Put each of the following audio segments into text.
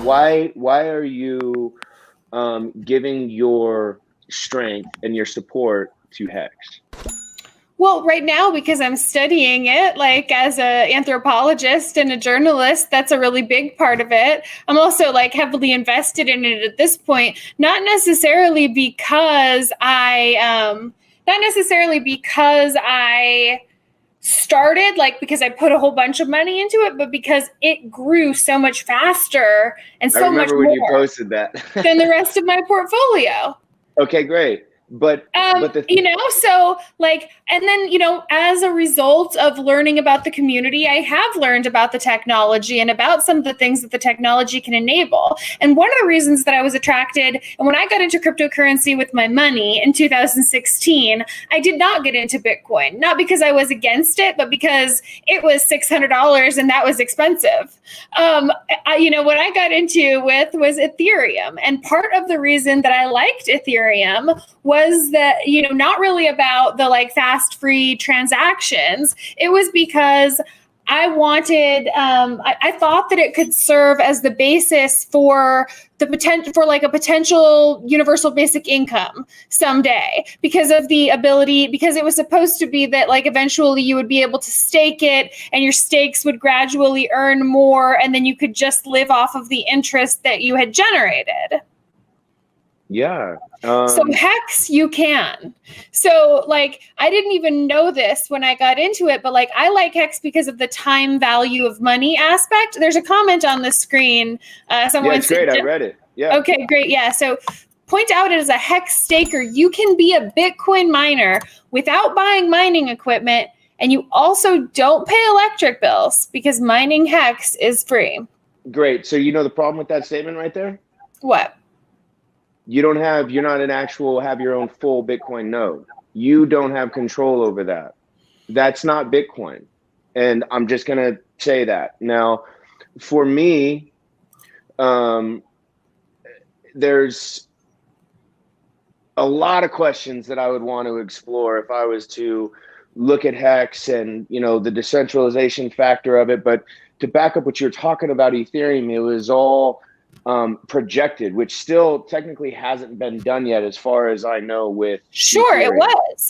why are you giving your strength and your support to HEX? Well, right now, because I'm studying it, like as an anthropologist and a journalist, that's a really big part of it. I'm also like heavily invested in it at this point, not necessarily because I started, like because I put a whole bunch of money into it, but because it grew so much faster and so much more you posted that than the rest of my portfolio. Okay, great. But so like, and then, as a result of learning about the community, I have learned about the technology and about some of the things that the technology can enable. And one of the reasons that I was attracted, and when I got into cryptocurrency with my money in 2016, I did not get into Bitcoin, not because I was against it, but because it was $600 and that was expensive. What I got into with was Ethereum. And part of the reason that I liked Ethereum was that, not really about the like fast free transactions. It was because I wanted, I thought that it could serve as the basis for the potential for like a potential universal basic income someday, because of the ability, because it was supposed to be that like eventually you would be able to stake it and your stakes would gradually earn more. And then you could just live off of the interest that you had generated. Yeah. So HEX, you can. So like, I didn't even know this when I got into it, but like, I like HEX because of the time value of money aspect. There's a comment on the screen. Someone it's great. I read it. Yeah. Okay, great. Yeah. So point out as a HEX staker, you can be a Bitcoin miner without buying mining equipment. And you also don't pay electric bills because mining HEX is free. Great. So you know the problem with that statement right there? What? You're not an actual have your own full Bitcoin node. You don't have control over that. That's not Bitcoin. And I'm just going to say that. Now, for me, there's a lot of questions that I would want to explore if I was to look at HEX and, the decentralization factor of it. But to back up what you're talking about Ethereum, it was all projected, which still technically hasn't been done yet, as far as I know. With Ethereum.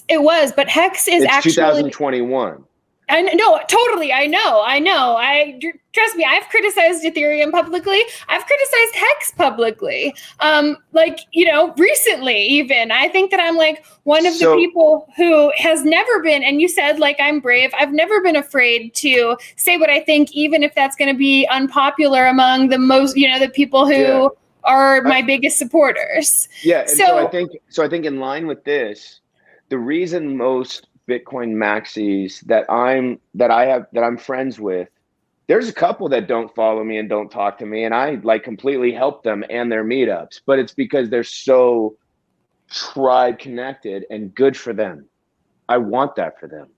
It was, but HEX is actually 2021. No, totally. I know. Trust me. I've criticized Ethereum publicly. I've criticized HEX publicly. Recently even. I think that I'm like one of the people who has never been, and you said like I'm brave. I've never been afraid to say what I think, even if that's going to be unpopular among the most, the people who are my biggest supporters. Yeah. And so I think in line with this, the reason most Bitcoin maxis that I'm friends with, there's a couple that don't follow me and don't talk to me, and I like completely help them and their meetups, but it's because they're so tribe connected, and good for them. I want that for them.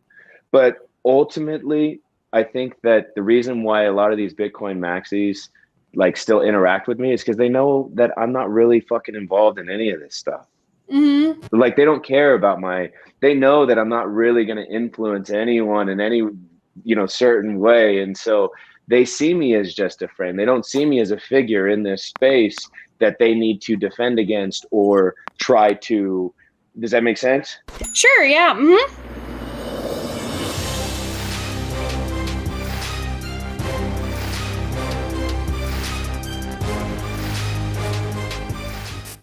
But ultimately, I think that the reason why a lot of these Bitcoin maxis like still interact with me is because they know that I'm not really fucking involved in any of this stuff. Mm-hmm. Like they don't care about they know that I'm not really going to influence anyone in any, certain way. And so they see me as just a friend. They don't see me as a figure in this space that they need to defend against or try to. Does that make sense? Sure. Yeah. Mm-hmm.